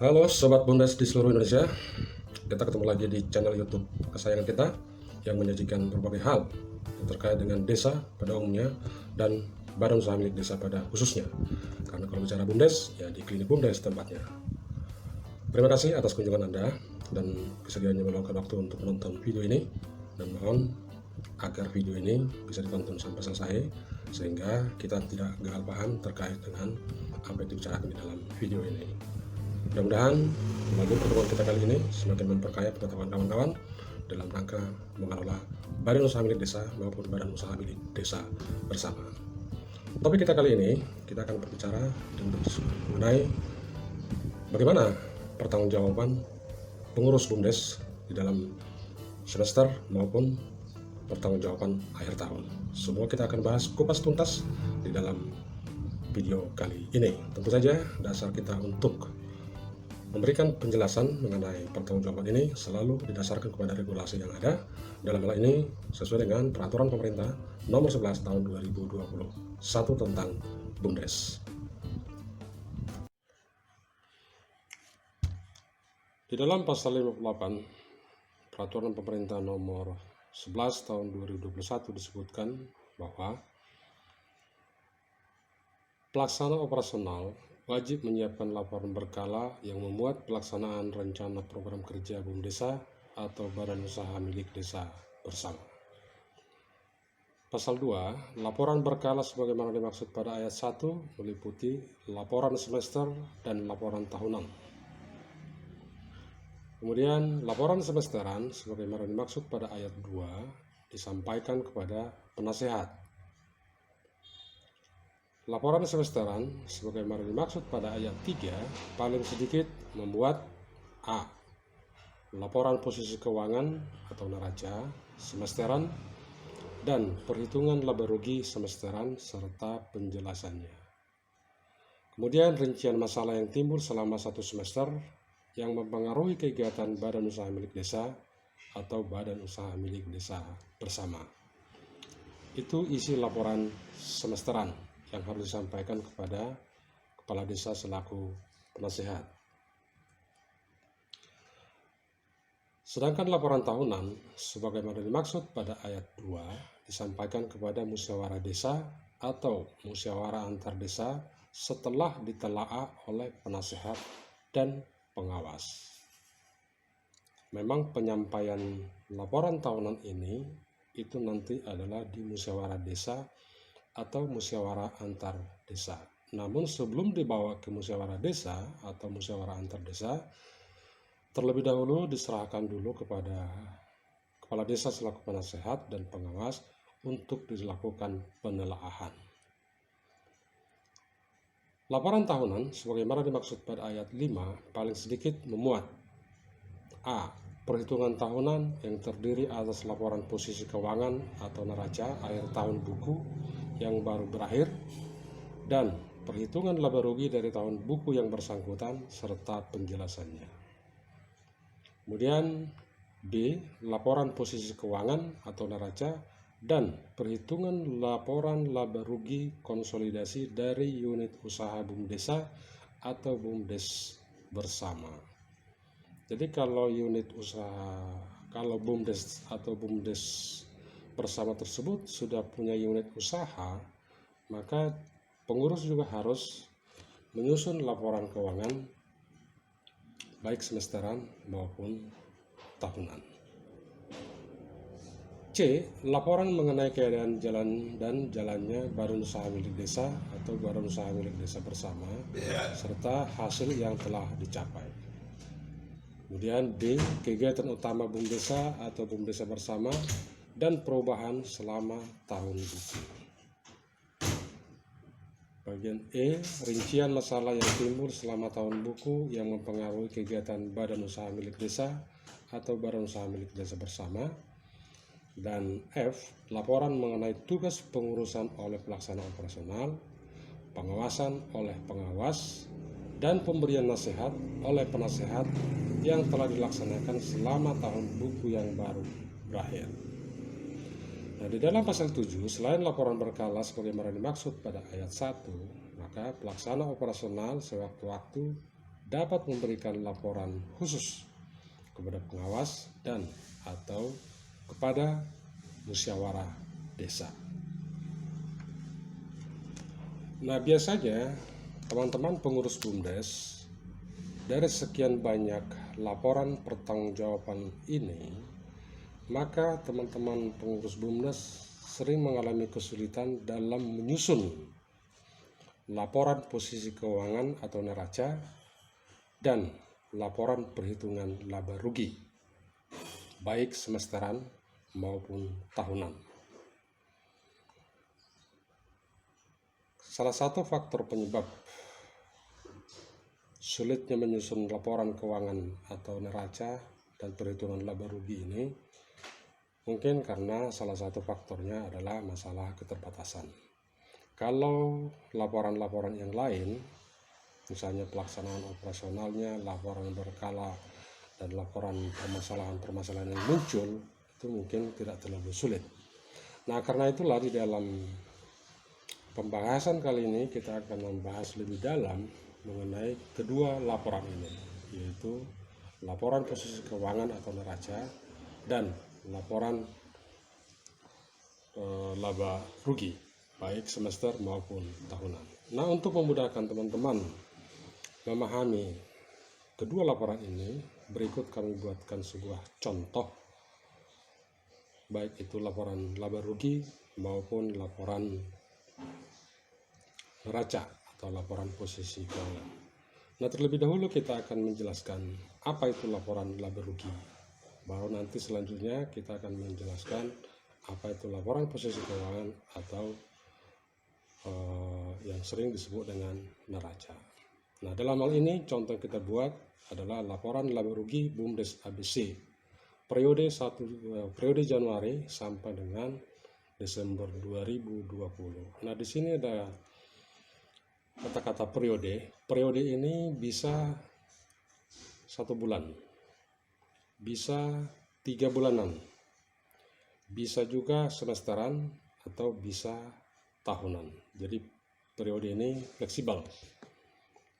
Halo Sobat Bundes di seluruh Indonesia. Kita ketemu lagi di channel YouTube kesayangan kita yang menyajikan berbagai hal yang terkait dengan desa pada umumnya dan badan usaha milik desa pada khususnya. Karena kalau bicara Bumdes, ya di klinik Bumdes tempatnya. Terima kasih atas kunjungan Anda dan kesediaannya meluangkan waktu untuk menonton video ini, dan mohon agar video ini bisa ditonton sampai selesai sehingga kita tidak gagal paham terkait dengan apa yang dibicarakan di dalam video ini. Mudah-mudahan melalui pertemuan kita kali ini semakin memperkaya pengetahuan kawan-kawan dalam rangka mengelola badan usaha milik desa maupun badan usaha milik desa bersama. Topik kita kali ini, kita akan berbicara dan berdiskusi mengenai bagaimana pertanggungjawaban pengurus Bumdes di dalam semester maupun pertanggungjawaban akhir tahun. Semua kita akan bahas kupas tuntas di dalam video kali ini. Tentu saja dasar kita untuk memberikan penjelasan mengenai pertanggungjawaban ini selalu didasarkan kepada regulasi yang ada. Dalam hal ini sesuai dengan peraturan pemerintah nomor 11 tahun 2021 tentang Bumdes. Di dalam pasal 58 peraturan pemerintah nomor 11 tahun 2021 disebutkan bahwa pelaksana operasional wajib menyiapkan laporan berkala yang memuat pelaksanaan rencana program kerja Bumdesa atau badan usaha milik desa bersama. Pasal 2, laporan berkala sebagaimana dimaksud pada ayat 1 meliputi laporan semester dan laporan tahunan. Kemudian laporan semesteran sebagaimana dimaksud pada ayat 2 disampaikan kepada penasehat. Laporan semesteran sebagaimana dimaksud pada ayat 3 paling sedikit membuat A. Laporan posisi keuangan atau neraca semesteran dan perhitungan laba rugi semesteran serta penjelasannya. Kemudian rincian masalah yang timbul selama satu semester yang mempengaruhi kegiatan badan usaha milik desa atau badan usaha milik desa bersama. Itu isi laporan semesteran yang harus disampaikan kepada kepala desa selaku penasehat. Sedangkan laporan tahunan sebagaimana dimaksud pada ayat 2 disampaikan kepada musyawarah desa atau musyawarah antar desa setelah ditelaah oleh penasehat dan pengawas. Memang penyampaian laporan tahunan ini itu nanti adalah di musyawarah desa atau musyawarah antar desa. Namun sebelum dibawa ke musyawarah desa atau musyawarah antar desa, terlebih dahulu diserahkan dulu kepada kepala desa selaku penasehat dan pengawas untuk dilakukan penelaahan. Laporan tahunan sebagaimana dimaksud pada ayat 5 paling sedikit memuat A. Perhitungan tahunan yang terdiri atas laporan posisi keuangan atau neraca akhir tahun buku yang baru berakhir dan perhitungan laba rugi dari tahun buku yang bersangkutan serta penjelasannya. Kemudian B. Laporan posisi keuangan atau neraca dan perhitungan laporan laba rugi konsolidasi dari unit usaha Bumdesa atau Bumdes bersama. Jadi kalau unit usaha, kalau Bumdes atau Bumdes bersama tersebut sudah punya unit usaha, maka pengurus juga harus menyusun laporan keuangan baik semesteran maupun tahunan. C. Laporan mengenai keadaan jalan dan jalannya badan usaha milik desa atau badan usaha milik desa bersama serta hasil yang telah dicapai. Kemudian D. Kegiatan utama Bumdesa atau Bumdesa bersama dan perubahan selama tahun buku. Bagian E. Rincian masalah yang timbul selama tahun buku yang mempengaruhi kegiatan badan usaha milik desa atau badan usaha milik desa bersama. Dan F. Laporan mengenai tugas pengurusan oleh pelaksana operasional, pengawasan oleh pengawas, dan pemberian nasihat oleh penasehat yang telah dilaksanakan selama tahun buku yang baru berakhir. Nah, di dalam pasal 7, selain laporan berkala sebagaimana dimaksud pada ayat 1, maka pelaksana operasional sewaktu-waktu dapat memberikan laporan khusus kepada pengawas dan atau kepada musyawarah desa. Nah, biasanya teman-teman pengurus BUMDes, dari sekian banyak laporan pertanggungjawaban ini, maka teman-teman pengurus BUMDes sering mengalami kesulitan dalam menyusun laporan posisi keuangan atau neraca dan laporan perhitungan laba rugi, baik semesteran maupun tahunan. Salah satu faktor penyebab sulitnya menyusun laporan keuangan atau neraca dan perhitungan laba rugi ini mungkin karena salah satu faktornya adalah masalah keterbatasan. Kalau laporan-laporan yang lain, misalnya pelaksanaan operasionalnya, laporan berkala, dan laporan permasalahan-permasalahan yang muncul, itu mungkin tidak terlalu sulit. Nah, karena itulah di dalam pembahasan kali ini kita akan membahas lebih dalam mengenai kedua laporan ini, yaitu laporan posisi keuangan atau neraca dan laporan laba rugi, baik semester maupun tahunan. Nah, untuk memudahkan teman-teman memahami kedua laporan ini, berikut kami buatkan sebuah contoh, baik itu laporan laba rugi maupun laporan neraca atau laporan posisi keuangan. Nah, terlebih dahulu kita akan menjelaskan apa itu laporan laba rugi. Baru nanti selanjutnya kita akan menjelaskan apa itu laporan posisi keuangan atau yang sering disebut dengan neraca. Nah, dalam hal ini contoh yang kita buat adalah laporan laba rugi BUMDes ABC periode Januari sampai dengan Desember 2020. Nah, di sini ada kata-kata periode. Periode ini bisa 1 bulan, bisa 3 bulanan, bisa juga semesteran, atau bisa tahunan. Jadi periode ini fleksibel.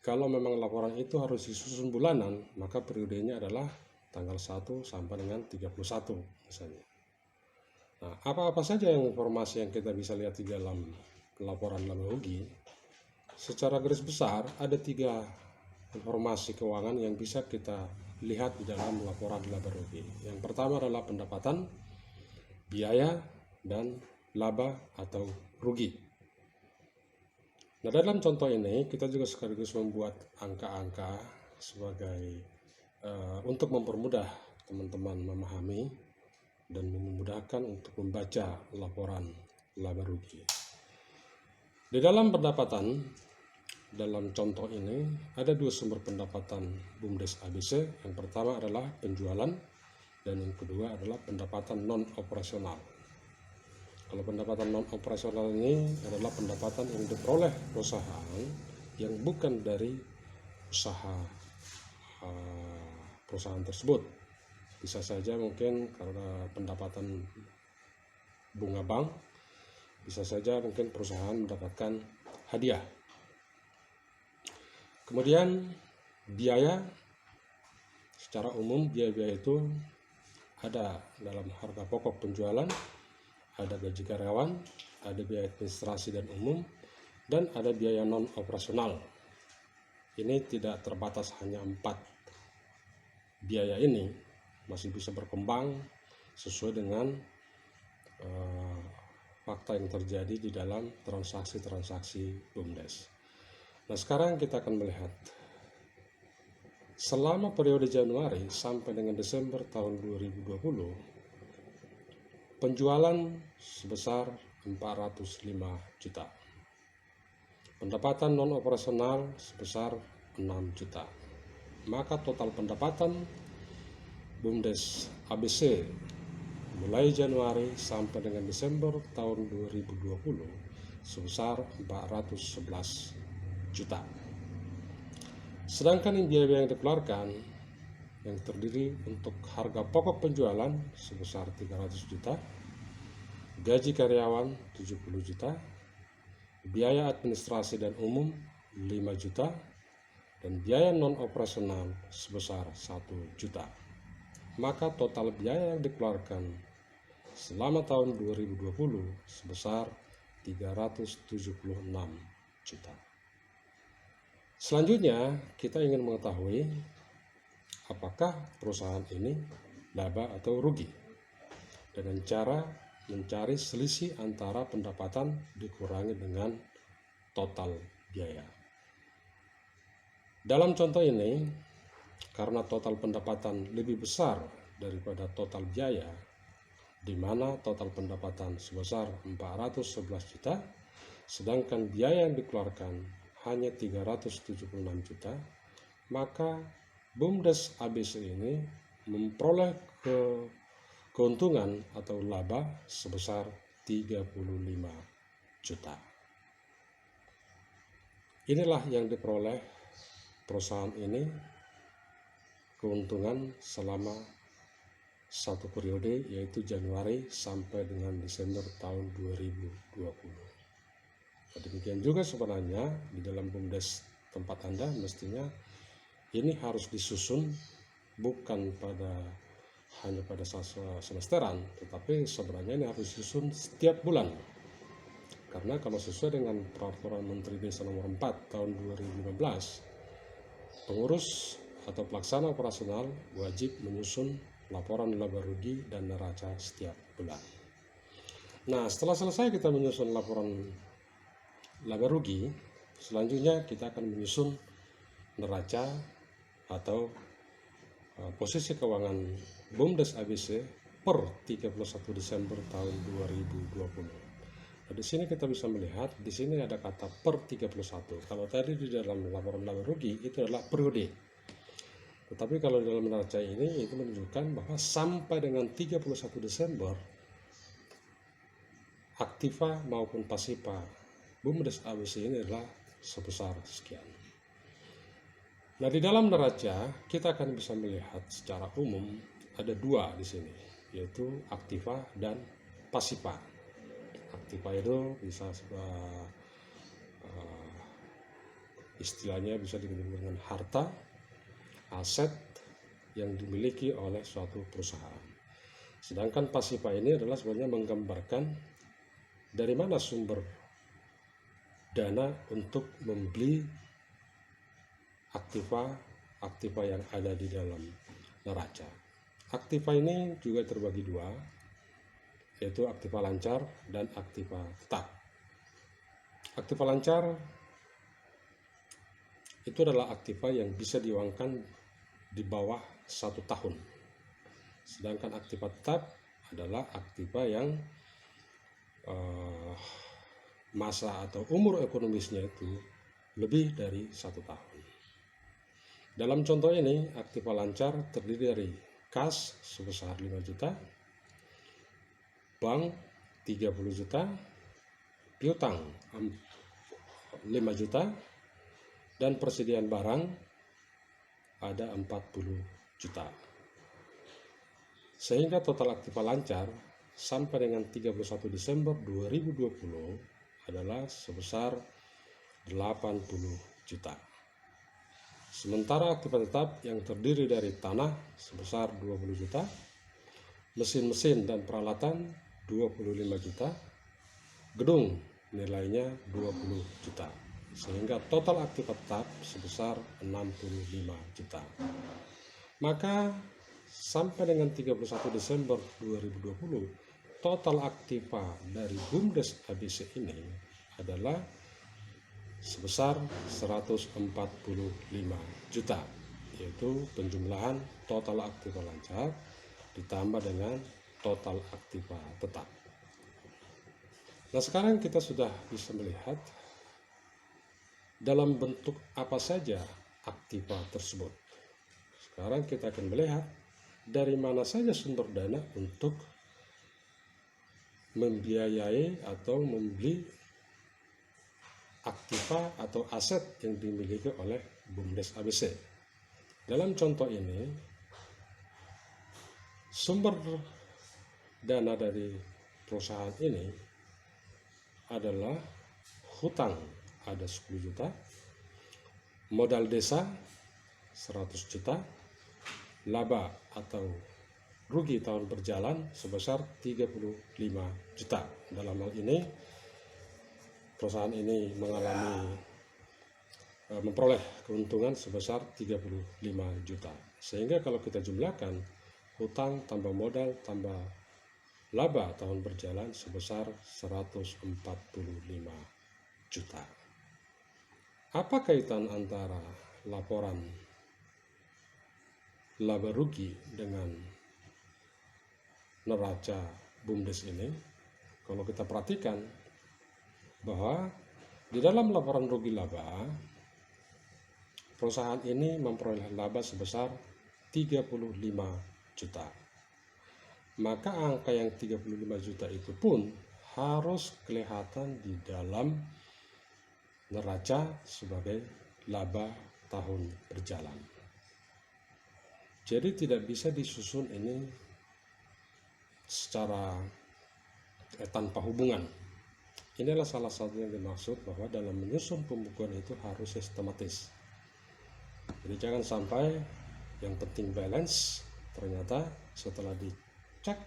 Kalau memang laporan itu harus disusun bulanan, maka periodenya adalah tanggal 1 sampai dengan 31 misalnya. Nah, apa-apa saja informasi yang kita bisa lihat di dalam laporan laba rugi? Secara garis besar ada 3 informasi keuangan yang bisa kita lihat di dalam laporan laba rugi. Yang pertama adalah pendapatan, biaya, dan laba atau rugi. Nah, dalam contoh ini kita juga sekaligus membuat angka-angka sebagai untuk mempermudah teman-teman memahami dan memudahkan untuk membaca laporan laba rugi. Di dalam pendapatan, dalam contoh ini ada 2 sumber pendapatan BUMDes ABC. Yang pertama adalah penjualan dan yang kedua adalah pendapatan non operasional. Kalau pendapatan non operasional ini adalah pendapatan yang diperoleh perusahaan yang bukan dari usaha perusahaan tersebut. Bisa saja mungkin karena pendapatan bunga bank, bisa saja mungkin perusahaan mendapatkan hadiah. Kemudian biaya, secara umum biaya-biaya itu ada dalam harga pokok penjualan, ada gaji karyawan, ada biaya administrasi dan umum, dan ada biaya non operasional. Ini tidak terbatas hanya 4 biaya ini, masih bisa berkembang sesuai dengan fakta yang terjadi di dalam transaksi-transaksi BUMDes. Nah, sekarang kita akan melihat selama periode Januari sampai dengan Desember tahun 2020, penjualan sebesar 405 juta. Pendapatan non operasional sebesar 6 juta. Maka total pendapatan BUMDes ABC mulai Januari sampai dengan Desember tahun 2020 sebesar 411 juta. Sedangkan biaya yang dikeluarkan yang terdiri untuk harga pokok penjualan sebesar 300 juta, gaji karyawan 70 juta, biaya administrasi dan umum 5 juta, dan biaya non-operasional sebesar 1 juta. Maka total biaya yang dikeluarkan selama tahun 2020 sebesar 376 juta. Selanjutnya, kita ingin mengetahui apakah perusahaan ini laba atau rugi dengan cara mencari selisih antara pendapatan dikurangi dengan total biaya. Dalam contoh ini, karena total pendapatan lebih besar daripada total biaya, di mana total pendapatan sebesar 411 juta, sedangkan biaya yang dikeluarkan hanya 376 juta, maka BUMDes ABC ini memperoleh keuntungan atau laba sebesar 35 juta. Inilah yang diperoleh perusahaan ini, keuntungan selama satu periode, yaitu Januari sampai dengan Desember tahun 2020. Demikian juga sebenarnya di dalam BUMDes tempat Anda mestinya ini harus disusun bukan hanya pada semesteran, tetapi sebenarnya ini harus disusun setiap bulan. Karena kalau sesuai dengan Peraturan Menteri Desa Nomor 4 tahun 2015, pengurus atau pelaksana operasional wajib menyusun laporan laba rugi dan neraca setiap bulan. Nah, setelah selesai kita menyusun laporan laba rugi, selanjutnya kita akan menyusun neraca atau posisi keuangan BUMDes ABC per 31 Desember tahun 2020. Nah, di sini kita bisa melihat di sini ada kata per 31. Kalau tadi di dalam laporan laba rugi itu adalah periode. Tetapi kalau dalam neraca ini itu menunjukkan bahwa sampai dengan 31 Desember aktiva maupun pasifa BUMDes ABC ini adalah sebesar sekian. Nah, di dalam neraca kita akan bisa melihat secara umum ada dua di sini, yaitu aktiva dan pasifa. Aktiva itu bisa istilahnya bisa dibilang dengan harta, aset yang dimiliki oleh suatu perusahaan. Sedangkan pasifa ini adalah sebenarnya menggambarkan dari mana sumber dana untuk membeli aktiva yang ada di dalam neraca. Aktiva ini juga terbagi dua, yaitu aktiva lancar dan aktiva tetap. Aktiva lancar itu adalah aktiva yang bisa diuangkan di bawah 1 tahun. Sedangkan aktiva tetap adalah aktiva yang masa atau umur ekonomisnya itu lebih dari 1 tahun. Dalam contoh ini, aktiva lancar terdiri dari kas sebesar 5 juta, bank 30 juta, piutang 5 juta, dan persediaan barang ada 40 juta. Sehingga total aktiva lancar sampai dengan 31 Desember 2020 adalah sebesar 80 juta. Sementara aktiva tetap yang terdiri dari tanah sebesar 20 juta, mesin-mesin dan peralatan 25 juta, gedung nilainya 20 juta. Sehingga total aktiva tetap sebesar 65 juta. Maka sampai dengan 31 Desember 2020, total aktiva dari BUMDes ABC ini adalah sebesar 145 juta, yaitu penjumlahan total aktiva lancar ditambah dengan total aktiva tetap. Nah, sekarang kita sudah bisa melihat dalam bentuk apa saja aktiva tersebut. Sekarang kita akan melihat dari mana saja sumber dana untuk membiayai atau membeli aktiva atau aset yang dimiliki oleh BUMDes ABC. Dalam contoh ini, sumber dana dari perusahaan ini adalah hutang ada 10 juta, modal desa 100 juta, laba atau rugi tahun berjalan sebesar 35 juta. Dalam hal ini perusahaan ini memperoleh keuntungan sebesar 35 juta. Sehingga kalau kita jumlahkan hutang tambah modal tambah laba tahun berjalan sebesar 145 juta. Apa kaitan antara laporan laba rugi dengan neraca BUMDes ini? Kalau kita perhatikan bahwa di dalam laporan rugi laba, perusahaan ini memperoleh laba sebesar 35 juta. Maka angka yang 35 juta itu pun harus kelihatan di dalam neraca sebagai laba tahun berjalan. Jadi tidak bisa disusun ini secara tanpa hubungan. Inilah salah satu yang dimaksud bahwa dalam menyusun pembukuan itu harus sistematis. Jadi jangan sampai yang penting balance, ternyata setelah dicek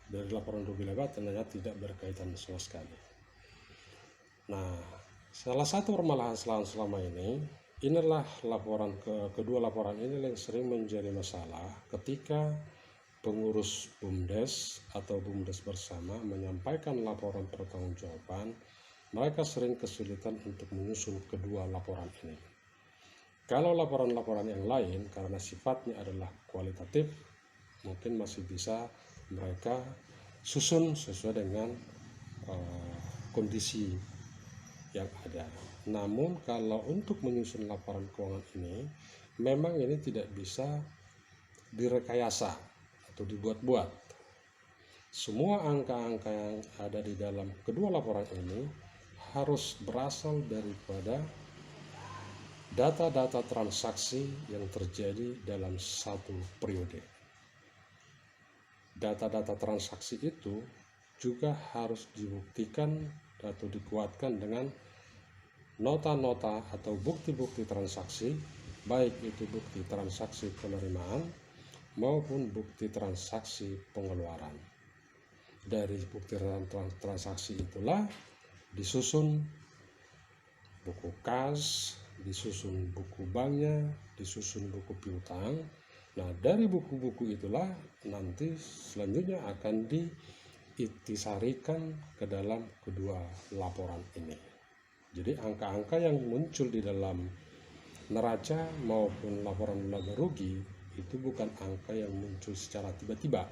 dari laporan rugi laba ternyata tidak berkaitan sama sekali. Nah, salah satu permasalahan selama ini, inilah kedua laporan ini yang sering menjadi masalah ketika pengurus BUMDes atau BUMDes bersama menyampaikan laporan pertanggungjawaban. Mereka sering kesulitan untuk menyusun kedua laporan ini. Kalau laporan-laporan yang lain karena sifatnya adalah kualitatif, mungkin masih bisa mereka susun sesuai dengan kondisi yang ada. Namun kalau untuk menyusun laporan keuangan ini, memang ini tidak bisa direkayasa atau dibuat-buat. Semua angka-angka yang ada di dalam kedua laporan ini harus berasal daripada data-data transaksi yang terjadi dalam satu periode. Data-data transaksi itu juga harus dibuktikan atau dikuatkan dengan nota-nota atau bukti-bukti transaksi, baik itu bukti transaksi penerimaan maupun bukti transaksi pengeluaran. Dari bukti transaksi itulah disusun buku kas, disusun buku banknya, disusun buku piutang. Nah, dari buku-buku itulah nanti selanjutnya akan diintisarikan ke dalam kedua laporan ini. Jadi angka-angka yang muncul di dalam neraca maupun laporan laba rugi itu bukan angka yang muncul secara tiba-tiba,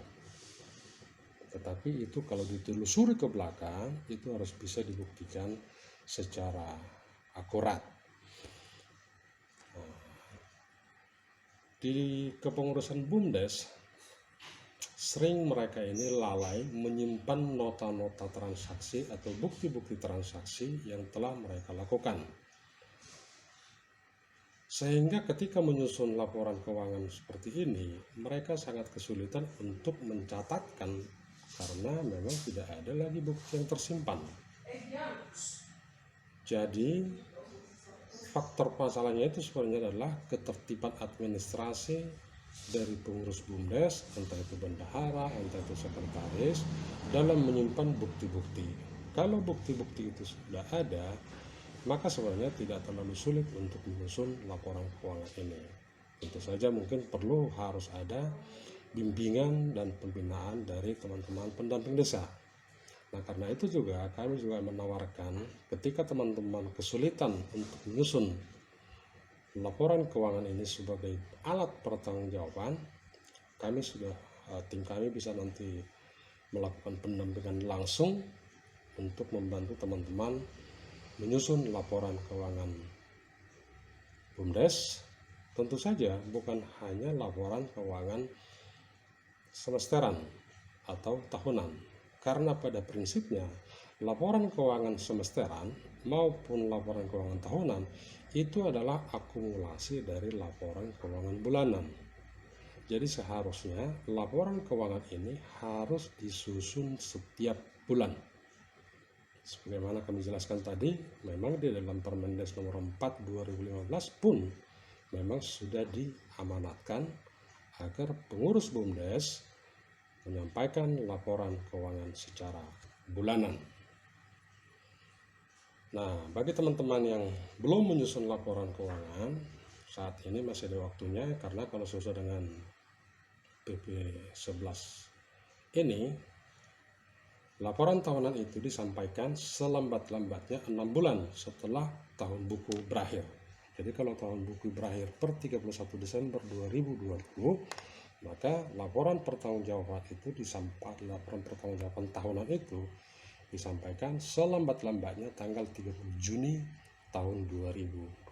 tetapi itu kalau ditelusuri ke belakang itu harus bisa dibuktikan secara akurat. Di kepengurusan BUMDes sering mereka ini lalai menyimpan nota-nota transaksi atau bukti-bukti transaksi yang telah mereka lakukan, sehingga ketika menyusun laporan keuangan seperti ini mereka sangat kesulitan untuk mencatatkan karena memang tidak ada lagi bukti yang tersimpan. Jadi faktor masalahnya itu sebenarnya adalah ketertiban administrasi dari pengurus BUMDes, entah itu bendahara, entah itu sekretaris, dalam menyimpan bukti-bukti. Kalau bukti-bukti itu sudah ada, maka sebenarnya tidak terlalu sulit untuk menyusun laporan keuangan ini. Tentu saja mungkin harus ada bimbingan dan pembinaan dari teman-teman pendamping desa. Nah, karena itu juga kami juga menawarkan ketika teman-teman kesulitan untuk menyusun laporan keuangan ini sebagai alat pertanggungjawaban, tim kami bisa nanti melakukan pendampingan langsung untuk membantu teman-teman menyusun laporan keuangan BUMDes. Tentu saja bukan hanya laporan keuangan semesteran atau tahunan, karena pada prinsipnya laporan keuangan semesteran maupun laporan keuangan tahunan itu adalah akumulasi dari laporan keuangan bulanan. Jadi seharusnya laporan keuangan ini harus disusun setiap bulan. Sebagaimana kami jelaskan tadi, memang di dalam Permendes nomor 4 2015 pun memang sudah diamanatkan agar pengurus BUMDes menyampaikan laporan keuangan secara bulanan. Nah, bagi teman-teman yang belum menyusun laporan keuangan, saat ini masih ada waktunya, karena kalau sesuai dengan PP 11 ini, laporan tahunan itu disampaikan selambat-lambatnya 6 bulan setelah tahun buku berakhir. Jadi kalau tahun buku berakhir per 31 Desember 2020, maka laporan pertanggungjawaban itu laporan pertanggungjawaban tahunan itu disampaikan selambat-lambatnya tanggal 30 Juni tahun 2021.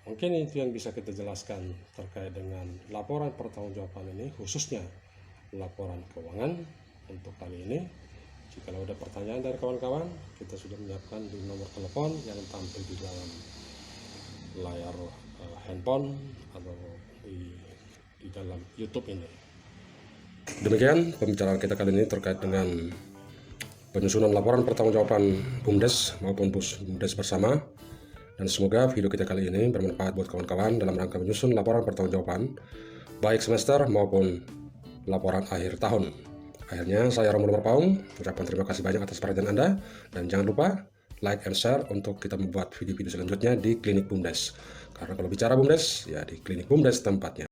Mungkin itu yang bisa kita jelaskan terkait dengan laporan pertanggungjawaban ini, khususnya laporan keuangan untuk kali ini. Jika ada pertanyaan dari kawan-kawan, kita sudah menyiapkan di nomor telepon yang tampil di dalam layar handphone atau di dalam YouTube ini. Demikian pembicaraan kita kali ini terkait dengan penyusunan laporan pertanggungjawaban BUMDes maupun BUMDes bersama. Dan semoga video kita kali ini bermanfaat buat kawan-kawan dalam rangka menyusun laporan pertanggungjawaban baik semester maupun laporan akhir tahun. Akhirnya saya Romulo Merpaung ucapkan terima kasih banyak atas perhatian Anda, dan jangan lupa like and share untuk kita membuat video-video selanjutnya di Klinik BUMDes. Karena kalau bicara BUMDes, ya di Klinik BUMDes tempatnya.